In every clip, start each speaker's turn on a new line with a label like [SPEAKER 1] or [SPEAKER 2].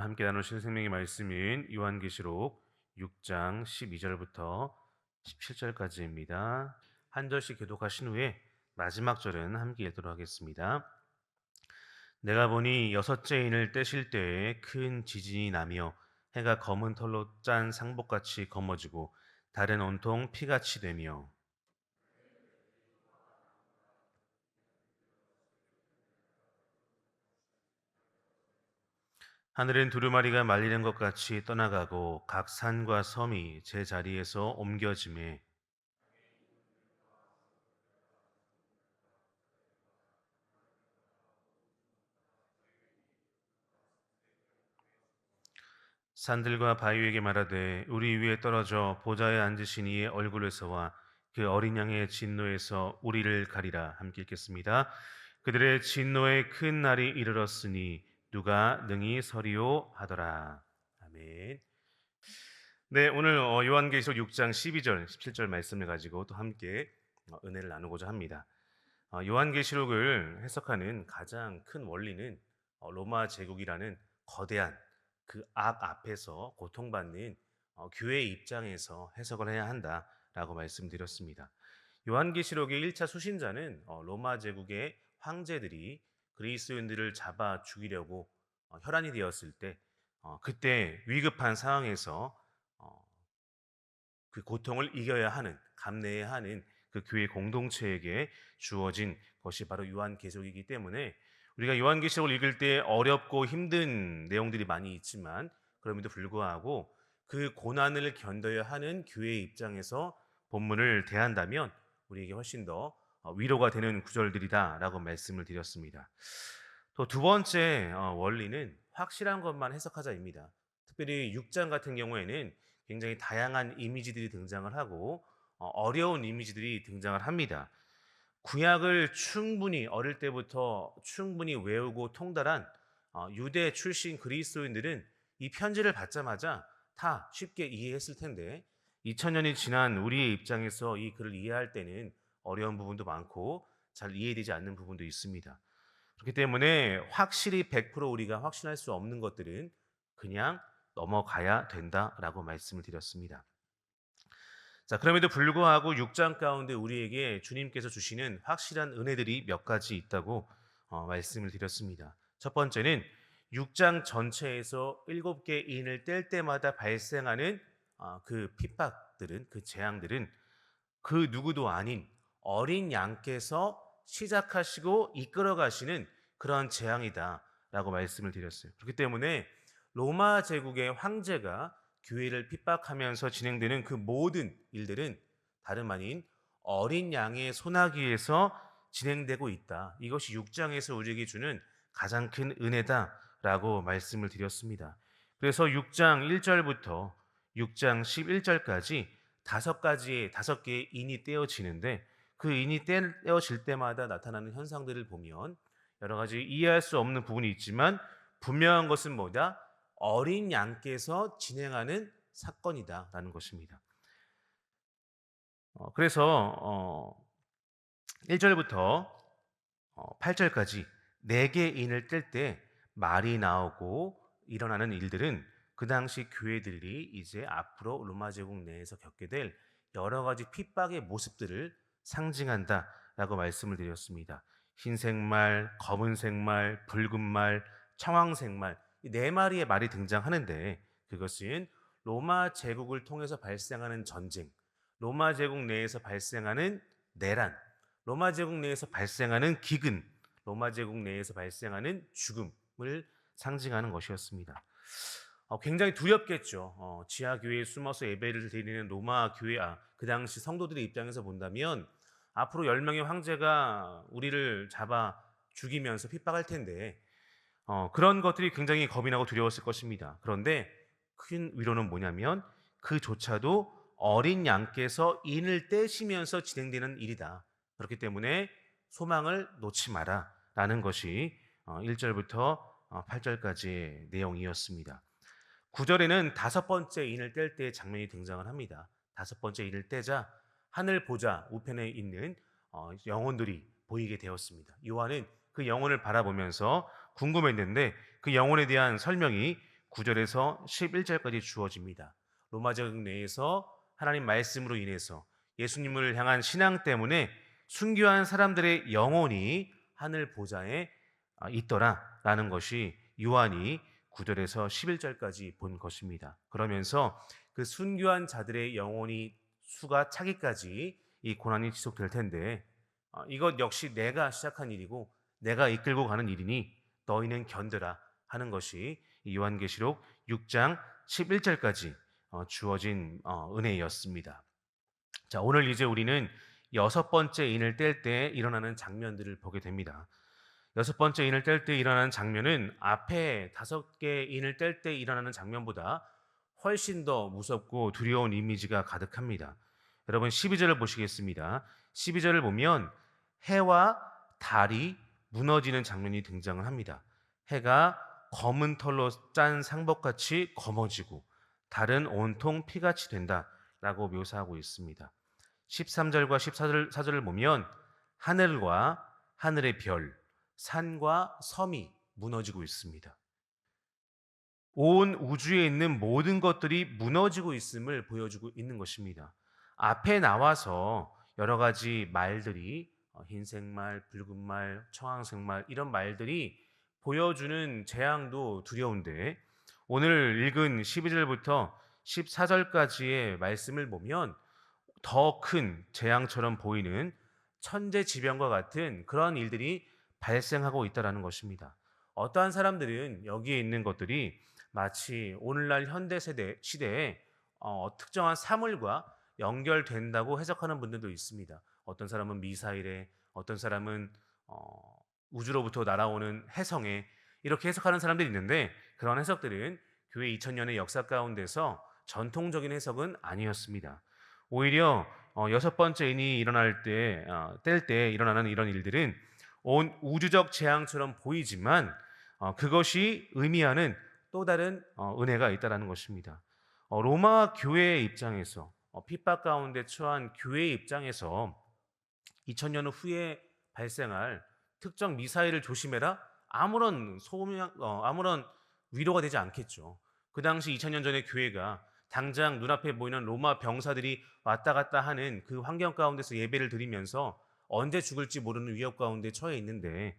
[SPEAKER 1] 함께 나누실 생명의 말씀인 요한계시록 6장 12절부터 17절까지입니다. 한 절씩 교독하신 후에 마지막 절은 함께 읽도록 하겠습니다. 내가 보니 여섯째 인을 떼실 때에 큰 지진이 나며 해가 검은 털로 짠 상복같이 검어지고 달은 온통 피같이 되며 하늘은 두루마리가 말리는 것 같이 떠나가고 각 산과 섬이 제 자리에서 옮겨지매 산들과 바위에게 말하되 우리 위에 떨어져 보좌에 앉으신 이의 얼굴에서와 그 어린 양의 진노에서 우리를 가리라. 함께 읽겠습니다. 그들의 진노의 큰 날이 이르렀으니 누가 능히 서리오 하더라. 아멘. 네, 오늘 요한계시록 6장 12절, 17절 말씀을 가지고 또 함께 은혜를 나누고자 합니다. 요한계시록을 해석하는 가장 큰 원리는 로마 제국이라는 거대한 그 악 앞에서 고통받는 교회의 입장에서 해석을 해야 한다라고 말씀드렸습니다. 요한계시록의 1차 수신자는 로마 제국의 황제들이 그리스도인들을 잡아 죽이려고 혈안이 되었을 때 그때 위급한 상황에서 어, 그 고통을 이겨야 하는, 감내해야 하는 그 교회 공동체에게 주어진 것이 바로 요한계시록이기 때문에 우리가 요한계시록을 읽을 때 어렵고 힘든 내용들이 많이 있지만 그럼에도 불구하고 그 고난을 견뎌야 하는 교회의 입장에서 본문을 대한다면 우리에게 훨씬 더 위로가 되는 구절들이다라고 말씀을 드렸습니다. 또 두 번째 원리는 확실한 것만 해석하자입니다. 특별히 6장 같은 경우에는 굉장히 다양한 이미지들이 등장을 하고 어려운 이미지들이 등장을 합니다. 구약을 충분히 어릴 때부터 충분히 외우고 통달한 유대 출신 그리스도인들은 이 편지를 받자마자 다 쉽게 이해했을 텐데 2000년이 지난 우리의 입장에서 이 글을 이해할 때는 어려운 부분도 많고 잘 이해되지 않는 부분도 있습니다. 그렇기 때문에 확실히 100% 우리가 확신할 수 없는 것들은 그냥 넘어가야 된다라고 말씀을 드렸습니다. 자, 그럼에도 불구하고 6장 가운데 우리에게 주님께서 주시는 확실한 은혜들이 몇 가지 있다고 말씀을 드렸습니다. 첫 번째는 6장 전체에서 7개 인을 뗄 때마다 발생하는 그 핍박들은, 그 재앙들은 그 누구도 아닌 어린 양께서 시작하시고 이끌어 가시는 그런 재앙이다라고 말씀을 드렸어요. 그렇기 때문에 로마 제국의 황제가 교회를 핍박하면서 진행되는 그 모든 일들은 다름 아닌 어린 양의 손아귀에서 진행되고 있다. 이것이 6장에서 우리에게 주는 가장 큰 은혜다라고 말씀을 드렸습니다. 그래서 6장 1절부터 6장 11절까지 다섯 개의 인이 떼어지는데 그 인이 떼어질 때마다 나타나는 현상들을 보면 여러 가지 이해할 수 없는 부분이 있지만 분명한 것은 뭐다? 어린 양께서 진행하는 사건이다라는 것입니다. 그래서 1절부터 8절까지 네 개 인을 뗄 때 말이 나오고 일어나는 일들은 그 당시 교회들이 이제 앞으로 로마 제국 내에서 겪게 될 여러 가지 핍박의 모습들을 상징한다라고 말씀을 드렸습니다. 흰색 말, 검은색 말, 붉은 말, 청황색 말, 이 네 마리의 말이 등장하는데 그것은 로마 제국을 통해서 발생하는 전쟁, 로마 제국 내에서 발생하는 내란, 로마 제국 내에서 발생하는 기근, 로마 제국 내에서 발생하는 죽음을 상징하는 것이었습니다. 굉장히 두렵겠죠. 지하 교회에 숨어서 예배를 드리는 로마 교회, 그 당시 성도들의 입장에서 본다면 앞으로 10명의 황제가 우리를 잡아 죽이면서 핍박할 텐데 그런 것들이 굉장히 겁이 나고 두려웠을 것입니다. 그런데 큰 위로는 뭐냐면 그조차도 어린 양께서 인을 떼시면서 진행되는 일이다. 그렇기 때문에 소망을 놓지 마라 라는 것이 1절부터 8절까지의 내용이었습니다. 9절에는 다섯 번째 인을 뗄 때의 장면이 등장을 합니다. 다섯 번째 인을 떼자 하늘 보좌 우편에 있는 영혼들이 보이게 되었습니다. 요한은 그 영혼을 바라보면서 궁금했는데 그 영혼에 대한 설명이 9절에서 11절까지 주어집니다. 로마 제국 내에서 하나님 말씀으로 인해서 예수님을 향한 신앙 때문에 순교한 사람들의 영혼이 하늘 보좌에 있더라라는 것이 요한이 9절에서 11절까지 본 것입니다. 그러면서 그 순교한 자들의 영혼이 수가 차기까지 이 고난이 지속될 텐데 이것 역시 내가 시작한 일이고 내가 이끌고 가는 일이니 너희는 견뎌라 하는 것이 이 요한계시록 6장 11절까지 주어진 은혜였습니다. 자, 오늘 이제 우리는 여섯 번째 인을 뗄 때 일어나는 장면들을 보게 됩니다. 여섯 번째 인을 뗄 때 일어나는 장면은 앞에 다섯 개 인을 뗄 때 일어나는 장면보다 훨씬 더 무섭고 두려운 이미지가 가득합니다. 여러분 12절을 보시겠습니다. 12절을 보면 해와 달이 무너지는 장면이 등장을 합니다. 해가 검은 털로 짠 상복같이 검어지고 달은 온통 피같이 된다라고 묘사하고 있습니다. 13절과 14절을 보면 하늘과 하늘의 별, 산과 섬이 무너지고 있습니다. 온 우주에 있는 모든 것들이 무너지고 있음을 보여주고 있는 것입니다. 앞에 나와서 여러 가지 말들이 흰색 말, 붉은 말, 청황색 말 이런 말들이 보여주는 재앙도 두려운데 오늘 읽은 12절부터 14절까지의 말씀을 보면 더 큰 재앙처럼 보이는 천재지변과 같은 그런 일들이 발생하고 있다는 것입니다. 어떠한 사람들은 여기에 있는 것들이 마치 오늘날 현대 시대에 특정한 사물과 연결된다고 해석하는 분들도 있습니다. 어떤 사람은 미사일에, 어떤 사람은 우주로부터 날아오는 해성에 이렇게 해석하는 사람들이 있는데 그런 해석들은 교회 2000년의 역사 가운데서 전통적인 해석은 아니었습니다. 오히려 여섯 번째 인이 일어날 때, 뗄 때 일어나는 이런 일들은 온 우주적 재앙처럼 보이지만 그것이 의미하는 또 다른 은혜가 있다는 것입니다. 로마 교회의 입장에서 핍박 가운데 처한 교회의 입장에서 2000년 후에 발생할 특정 미사일을 조심해라 아무런 위로가 되지 않겠죠. 그 당시 2000년 전의 교회가 당장 눈앞에 보이는 로마 병사들이 왔다 갔다 하는 그 환경 가운데서 예배를 드리면서 언제 죽을지 모르는 위협 가운데 처해 있는데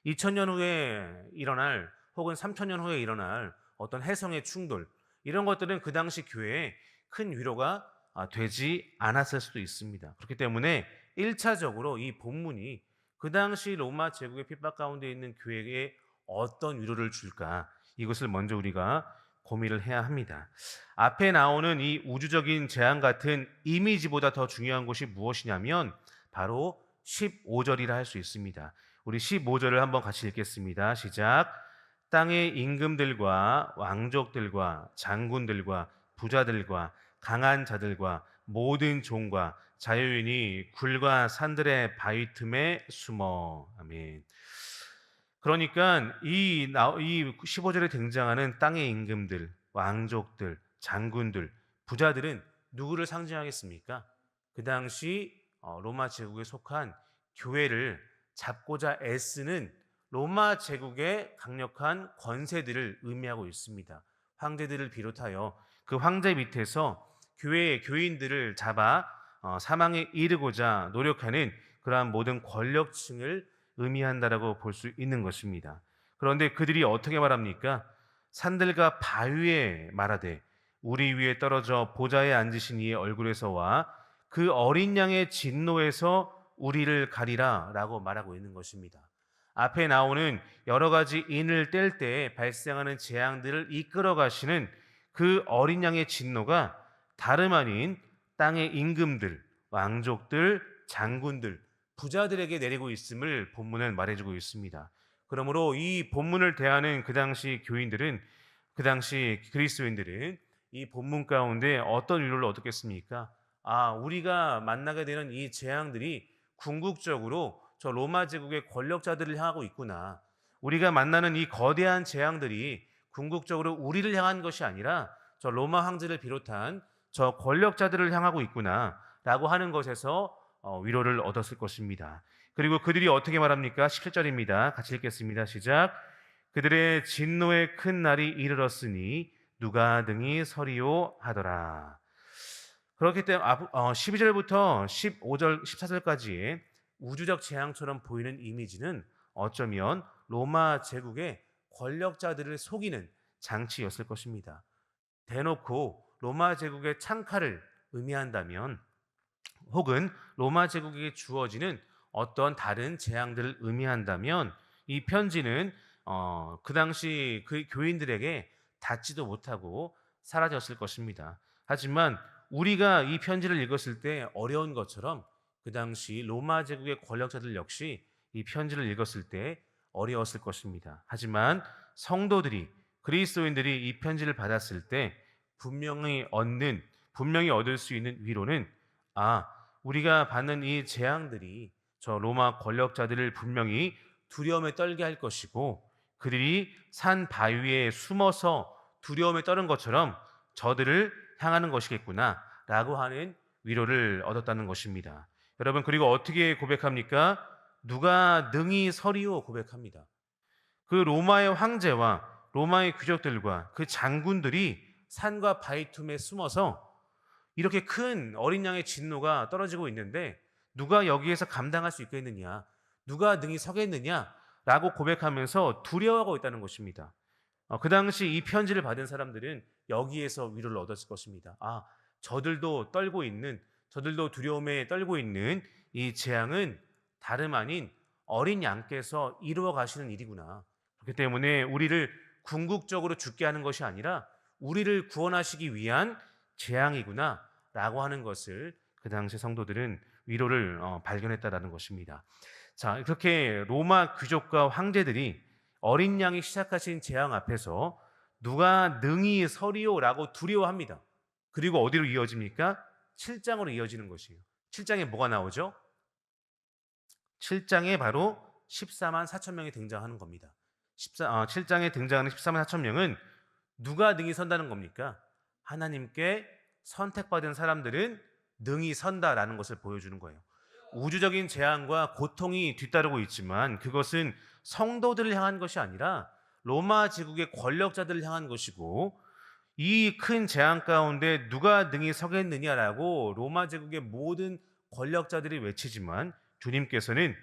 [SPEAKER 1] 2000년 후에 일어날 혹은 3000년 후에 일어날 어떤 해성의 충돌 이런 것들은 그 당시 교회에 큰 위로가 되지 않았을 수도 있습니다. 그렇기 때문에 1차적으로 이 본문이 그 당시 로마 제국의 핍박 가운데 있는 교회에 어떤 위로를 줄까 이것을 먼저 우리가 고민을 해야 합니다. 앞에 나오는 이 우주적인 재앙 같은 이미지보다 더 중요한 것이 무엇이냐면 바로 15절이라 할 수 있습니다. 우리 15절을 한번 같이 읽겠습니다. 시작. 땅의 임금들과 왕족들과 장군들과 부자들과 강한 자들과 모든 종과 자유인이 굴과 산들의 바위 틈에 숨어. 아멘. 그러니까 이 15절에 등장하는 땅의 임금들, 왕족들, 장군들, 부자들은 누구를 상징하겠습니까? 그 당시 로마 제국에 속한 교회를 잡고자 애쓰는 로마 제국의 강력한 권세들을 의미하고 있습니다. 황제들을 비롯하여 그 황제 밑에서 교회의 교인들을 잡아 사망에 이르고자 노력하는 그러한 모든 권력층을 의미한다라고 볼 수 있는 것입니다. 그런데 그들이 어떻게 말합니까? 산들과 바위에 말하되 우리 위에 떨어져 보좌에 앉으신 이의 얼굴에서와 그 어린 양의 진노에서 우리를 가리라 라고 말하고 있는 것입니다. 앞에 나오는 여러 가지 인을 뗄 때 발생하는 재앙들을 이끌어 가시는 그 어린 양의 진노가 다름 아닌 땅의 임금들, 왕족들, 장군들, 부자들에게 내리고 있음을 본문은 말해주고 있습니다. 그러므로 이 본문을 대하는 그 당시 교인들은 그 당시 그리스도인들은 이 본문 가운데 어떤 위로를 얻었겠습니까? 우리가 만나게 되는 이 재앙들이 궁극적으로 저 로마 제국의 권력자들을 향하고 있구나. 우리가 만나는 이 거대한 재앙들이 궁극적으로 우리를 향한 것이 아니라 저 로마 황제를 비롯한 저 권력자들을 향하고 있구나 라고 하는 것에서 위로를 얻었을 것입니다. 그리고 그들이 어떻게 말합니까? 17절입니다. 같이 읽겠습니다. 시작. 그들의 진노의 큰 날이 이르렀으니 누가 능히 서리요 하더라. 그렇기 때문에 12절부터 15절, 14절까지의 우주적 재앙처럼 보이는 이미지는 어쩌면 로마 제국의 권력자들을 속이는 장치였을 것입니다. 대놓고 로마 제국의 창칼을 의미한다면, 혹은 로마 제국에게 주어지는 어떤 다른 재앙들을 의미한다면, 이 편지는 그 당시 그 교인들에게 닿지도 못하고 사라졌을 것입니다. 하지만 우리가 이 편지를 읽었을 때 어려운 것처럼 그 당시 로마 제국의 권력자들 역시 이 편지를 읽었을 때 어려웠을 것입니다. 하지만 성도들이, 그리스도인들이 이 편지를 받았을 때 분명히 얻을 수 있는 위로는, 아, 우리가 받는 이 재앙들이 저 로마 권력자들을 분명히 두려움에 떨게 할 것이고, 그들이 산 바위에 숨어서 두려움에 떨은 것처럼 저들을 향하는 것이겠구나라고 하는 위로를 얻었다는 것입니다. 여러분, 그리고 어떻게 고백합니까? 누가 능히 서리오 고백합니다. 그 로마의 황제와 로마의 귀족들과 그 장군들이 산과 바위 틈에 숨어서 이렇게 큰 어린 양의 진노가 떨어지고 있는데 누가 여기에서 감당할 수 있겠느냐, 누가 능히 서겠느냐라고 고백하면서 두려워하고 있다는 것입니다. 그 당시 이 편지를 받은 사람들은 여기에서 위로를 얻었을 것입니다. 아, 저들도 두려움에 떨고 있는 이 재앙은 다름 아닌 어린 양께서 이루어 가시는 일이구나. 그렇기 때문에 우리를 궁극적으로 죽게 하는 것이 아니라 우리를 구원하시기 위한 재앙이구나 라고 하는 것을 그 당시 성도들은 위로를 발견했다라는 것입니다. 자, 그렇게 로마 귀족과 황제들이 어린 양이 시작하신 재앙 앞에서 누가 능히 서리오라고 두려워합니다. 그리고 어디로 이어집니까? 7장으로 이어지는 것이에요. 7장에 뭐가 나오죠? 7장에 바로 14만 4천 명이 등장하는 겁니다. 7장에 등장하는 14만 4천 명은 누가 능히 선다는 겁니까? 하나님께 선택받은 사람들은 능히 선다라는 것을 보여주는 거예요. 우주적인 재앙과 고통이 뒤따르고 있지만 그것은 성도들을 향한 것이 아니라 로마 제국의 권력자들을 향한 것이고, 이 큰 재앙 가운데 누가 능히 서겠느냐라고 로마 제국의 모든 권력자들이 외치지만 주님께서는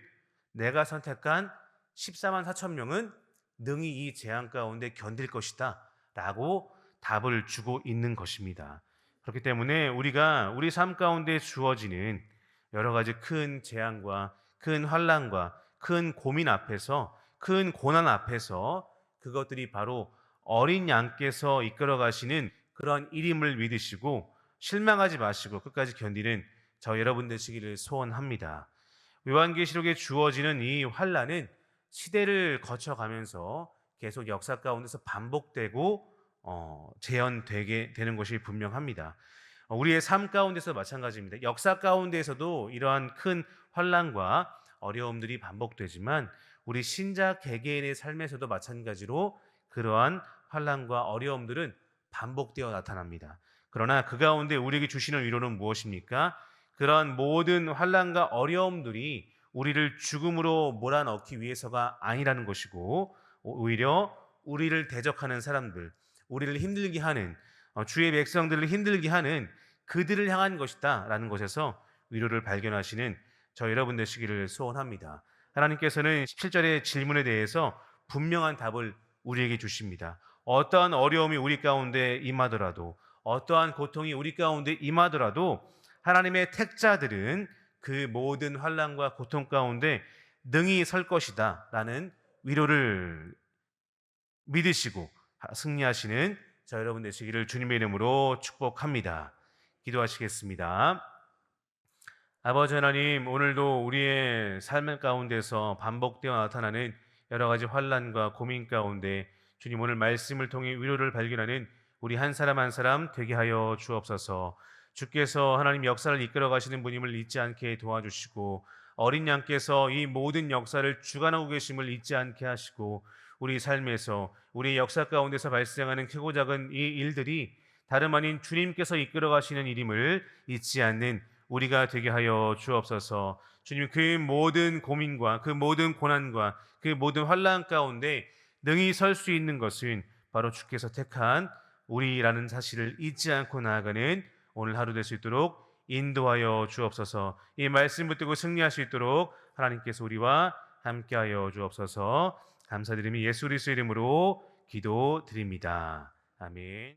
[SPEAKER 1] 내가 선택한 14만 4천 명은 능히 이 재앙 가운데 견딜 것이다 라고 답을 주고 있는 것입니다. 그렇기 때문에 우리가 우리 삶 가운데 주어지는 여러 가지 큰 재앙과 큰 환난과 큰 고민 앞에서, 큰 고난 앞에서 그것들이 바로 어린 양께서 이끌어 가시는 그런 일임을 믿으시고 실망하지 마시고 끝까지 견디는 저 여러분 되시기를 소원합니다. 요한계시록에 주어지는 이 환난은 시대를 거쳐가면서 계속 역사 가운데서 반복되고 재현되게 되는 것이 분명합니다. 우리의 삶 가운데서 마찬가지입니다. 역사 가운데에서도 이러한 큰 환난과 어려움들이 반복되지만 우리 신자 개개인의 삶에서도 마찬가지로 그러한 환난과 어려움들은 반복되어 나타납니다. 그러나 그 가운데 우리에게 주시는 위로는 무엇입니까? 그러한 모든 환난과 어려움들이 우리를 죽음으로 몰아넣기 위해서가 아니라는 것이고, 오히려 우리를 대적하는 사람들, 우리를 힘들게 하는 주의 백성들을 힘들게 하는 그들을 향한 것이다 라는 것에서 위로를 발견하시는 저 여러분 되시기를 소원합니다. 하나님께서는 17절의 질문에 대해서 분명한 답을 우리에게 주십니다. 어떠한 어려움이 우리 가운데 임하더라도, 어떠한 고통이 우리 가운데 임하더라도 하나님의 택자들은 그 모든 환난과 고통 가운데 능히 설 것이다 라는 위로를 믿으시고 승리하시는 저 여러분 되시기를 주님의 이름으로 축복합니다. 기도하시겠습니다. 아버지 하나님, 오늘도 우리의 삶 가운데서 반복되어 나타나는 여러 가지 환난과 고민 가운데 주님 오늘 말씀을 통해 위로를 발견하는 우리 한 사람 한 사람 되게 하여 주옵소서. 주께서 하나님 역사를 이끌어 가시는 분임을 잊지 않게 도와주시고, 어린 양께서 이 모든 역사를 주관하고 계심을 잊지 않게 하시고, 우리 삶에서 우리 역사 가운데서 발생하는 크고 작은 이 일들이 다름 아닌 주님께서 이끌어 가시는 일임을 잊지 않는 우리가 되게 하여 주옵소서. 주님, 그 모든 고민과 그 모든 고난과 그 모든 환난 가운데 능히 설 수 있는 것은 바로 주께서 택한 우리라는 사실을 잊지 않고 나아가는 오늘 하루 될 수 있도록 인도하여 주옵소서. 이 말씀 붙들고 승리할 수 있도록 하나님께서 우리와 함께하여 주옵소서. 감사드리며 예수 그리스도 이름으로 기도드립니다. 아멘.